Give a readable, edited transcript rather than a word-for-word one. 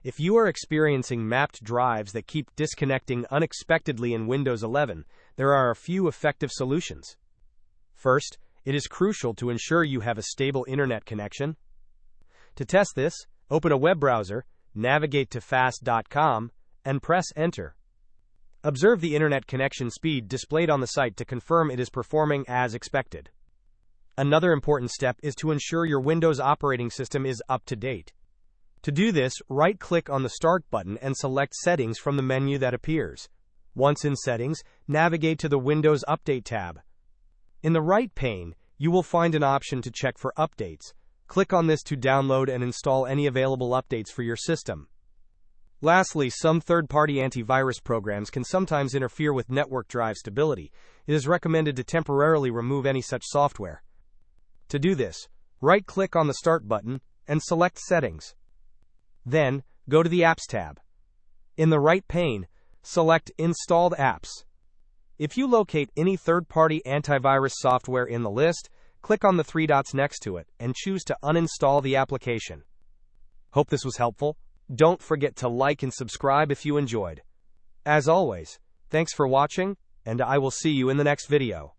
If you are experiencing mapped drives that keep disconnecting unexpectedly in Windows 11, there are a few effective solutions. First, it is crucial to ensure you have a stable internet connection. To test this, open a web browser, navigate to fast.com, and press Enter. Observe the internet connection speed displayed on the site to confirm it is performing as expected. Another important step is to ensure your Windows operating system is up to date. To do this, right-click on the Start button and select Settings from the menu that appears. Once in Settings, navigate to the Windows Update tab. In the right pane, you will find an option to check for updates. Click on this to download and install any available updates for your system. Lastly, some third-party antivirus programs can sometimes interfere with network drive stability. It is recommended to temporarily remove any such software. To do this, right-click on the Start button and select Settings. Then, go to the Apps tab. In the right pane, select Installed Apps. If you locate any third-party antivirus software in the list, click on the three dots next to it and choose to uninstall the application. Hope this was helpful. Don't forget to like and subscribe if you enjoyed. As always, thanks for watching, and I will see you in the next video.